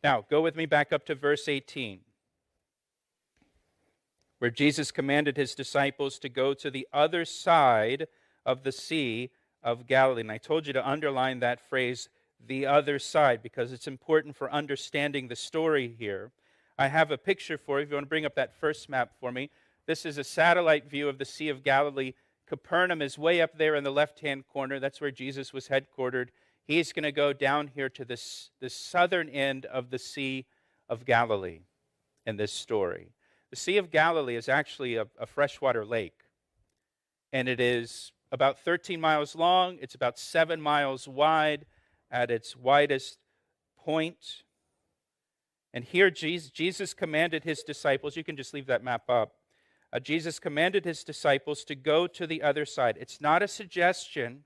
Now, go with me back up to verse 18, where Jesus commanded his disciples to go to the other side of the Sea of Galilee. And I told you to underline that phrase, the other side, because it's important for understanding the story here. I have a picture for you. If you want to bring up that first map for me. This is a satellite view of the Sea of Galilee. Capernaum is way up there in the left-hand corner. That's where Jesus was headquartered. He's going to go down here to the southern end of the Sea of Galilee in this story. The Sea of Galilee is actually a freshwater lake, and it is about 13 miles long. It's about 7 miles wide at its widest point. And here Jesus commanded his disciples, you can just leave that map up. Jesus commanded his disciples to go to the other side. It's not a suggestion,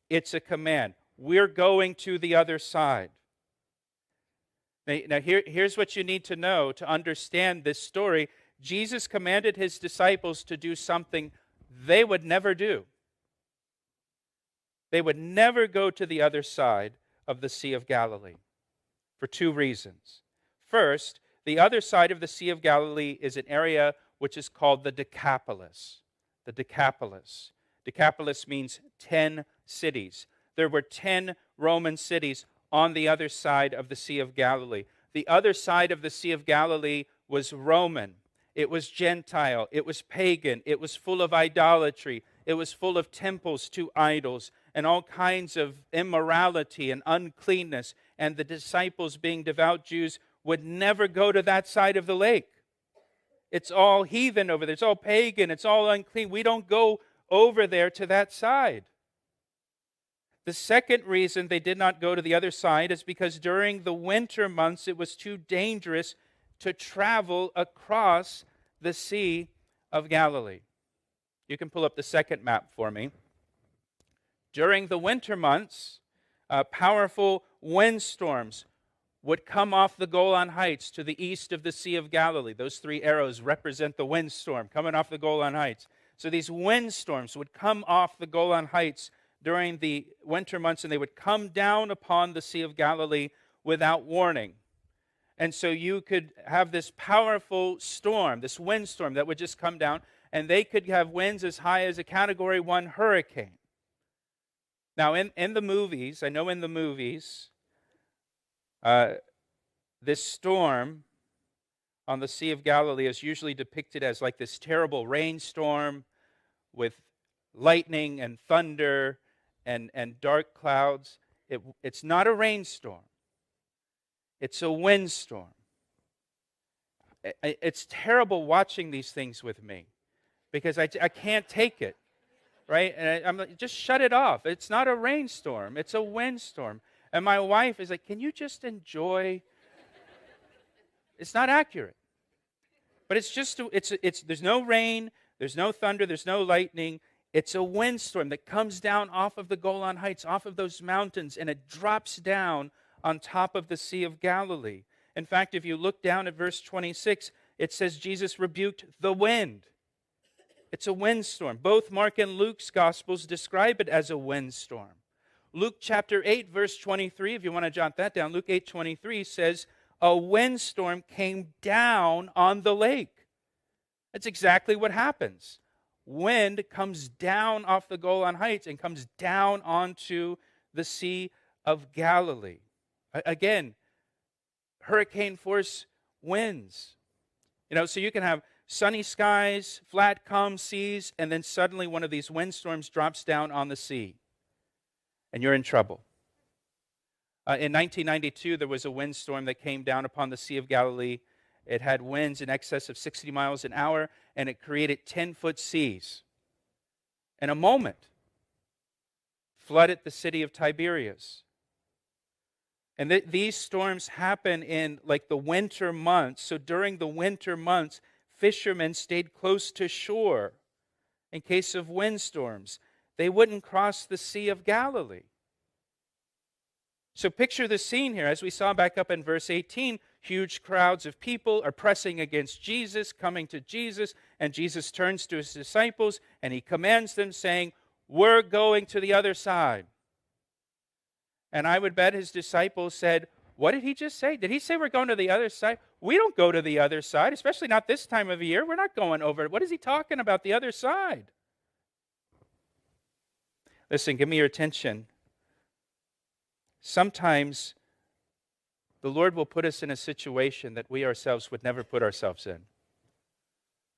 it's a command. We're going to the other side. Now here's what you need to know to understand this story. Jesus commanded his disciples to do something they would never do. They would never go to the other side of the Sea of Galilee for two reasons. First, the other side of the Sea of Galilee is an area which is called the Decapolis. The Decapolis. Decapolis means 10 cities. There were 10 Roman cities on the other side of the Sea of Galilee. The other side of the Sea of Galilee was Roman. It was Gentile. It was pagan. It was full of idolatry. It was full of temples to idols and all kinds of immorality and uncleanness. And the disciples, being devout Jews, would never go to that side of the lake. It's all heathen over there. It's all pagan. It's all unclean. We don't go over there to that side. The second reason they did not go to the other side is because during the winter months it was too dangerous to travel across the Sea of Galilee. You can pull up the second map for me. During the winter months, powerful windstorms would come off the Golan Heights to the east of the Sea of Galilee. Those three arrows represent the windstorm coming off the Golan Heights. So these windstorms would come off the Golan Heights during the winter months, and they would come down upon the Sea of Galilee without warning. And so you could have this powerful storm, this windstorm that would just come down, and they could have winds as high as a Category 1 hurricane. Now, in the movies, I know in the movies, this storm on the Sea of Galilee is usually depicted as like this terrible rainstorm with lightning and thunder and dark clouds. It's not a rainstorm. It's a windstorm. It's terrible watching these things with me because I can't take it, right? And I'm like, just shut it off. It's not a rainstorm. It's a windstorm. And my wife is like, can you just enjoy? It's not accurate. But it's just, there's no rain, there's no thunder, there's no lightning. It's a windstorm that comes down off of the Golan Heights, off of those mountains, and it drops down on top of the Sea of Galilee. In fact, if you look down at verse 26, it says Jesus rebuked the wind. It's a windstorm. Both Mark and Luke's Gospels describe it as a windstorm. Luke chapter 8, verse 23, if you want to jot that down, Luke 8:23 says, a windstorm came down on the lake. That's exactly what happens. Wind comes down off the Golan Heights and comes down onto the Sea of Galilee. Again, hurricane force winds. So you can have sunny skies, flat, calm seas, and then suddenly one of these windstorms drops down on the sea, and you're in trouble. In 1992, there was a windstorm that came down upon the Sea of Galilee. It had winds in excess of 60 miles an hour, and it created 10-foot seas. In a moment, flooded the city of Tiberias. And these storms happen in like the winter months. So during the winter months, fishermen stayed close to shore in case of windstorms. They wouldn't cross the Sea of Galilee. So picture the scene here. As we saw back up in verse 18, huge crowds of people are pressing against Jesus, coming to Jesus, and Jesus turns to his disciples and he commands them saying, we're going to the other side. And I would bet his disciples said, What did he just say? Did he say we're going to the other side? We don't go to the other side, especially not this time of year. We're not going over. What is he talking about, the other side? Listen, give me your attention. Sometimes the Lord will put us in a situation that we ourselves would never put ourselves in.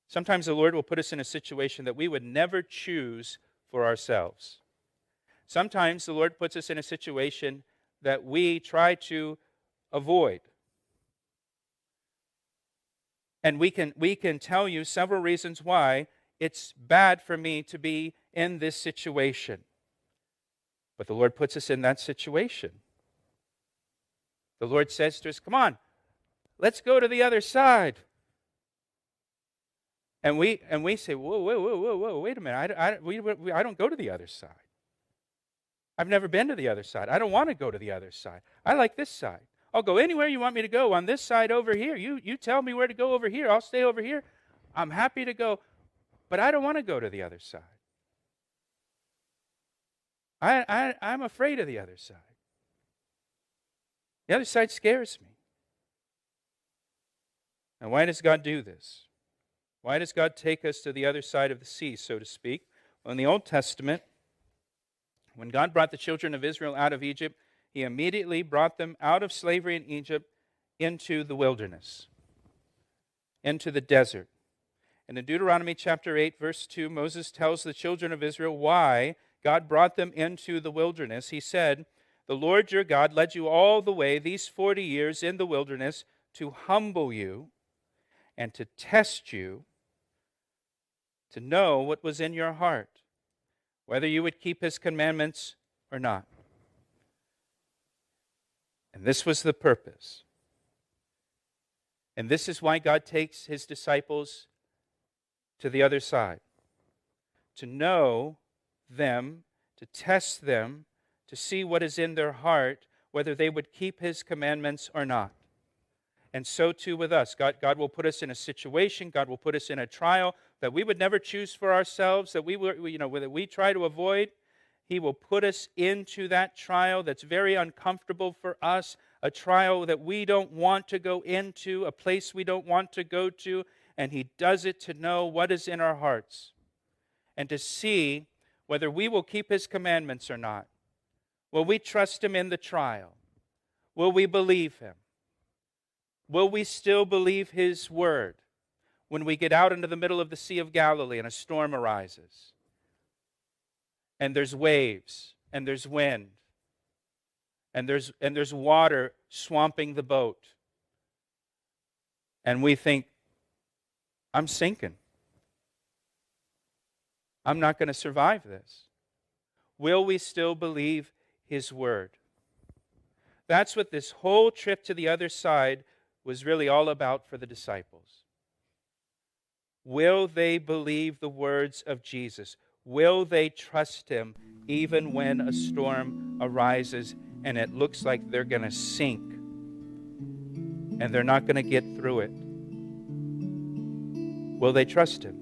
Sometimes the Lord will put us in a situation that we would never choose for ourselves. Sometimes the Lord puts us in a situation that we try to avoid. And we can tell you several reasons why it's bad for me to be in this situation. But the Lord puts us in that situation. The Lord says to us, come on, let's go to the other side. And we say, whoa, wait a minute. I don't go to the other side. I've never been to the other side. I don't want to go to the other side. I like this side. I'll go anywhere you want me to go on this side over here. You tell me where to go over here. I'll stay over here. I'm happy to go. But I don't want to go to the other side. I'm afraid of the other side. The other side scares me. And why does God do this? Why does God take us to the other side of the sea, so to speak? Well, in the Old Testament, when God brought the children of Israel out of Egypt, He immediately brought them out of slavery in Egypt into the wilderness, into the desert. And in Deuteronomy chapter 8, verse 2, Moses tells the children of Israel why God brought them into the wilderness. He said, "The Lord your God led you all the way these 40 years in the wilderness to humble you and to test you, to know what was in your heart, whether you would keep His commandments or not." And this was the purpose. And this is why God takes His disciples to the other side, to know them, to test them, to see what is in their heart, whether they would keep His commandments or not. And so too with us. God will put us in a situation, God will put us in a trial that we would never choose for ourselves, that we try to avoid. He will put us into that trial that's very uncomfortable for us, a trial that we don't want to go into, a place we don't want to go to, and He does it to know what is in our hearts and to see whether we will keep His commandments or not. Will we trust Him in the trial? Will we believe Him? Will we still believe His word when we get out into the middle of the Sea of Galilee and a storm arises? And there's waves, and there's wind, and there's water swamping the boat. And we think, I'm sinking. I'm not going to survive this. Will we still believe His word? That's what this whole trip to the other side was really all about for the disciples. Will they believe the words of Jesus? Will they trust Him even when a storm arises and it looks like they're going to sink and they're not going to get through it? Will they trust Him?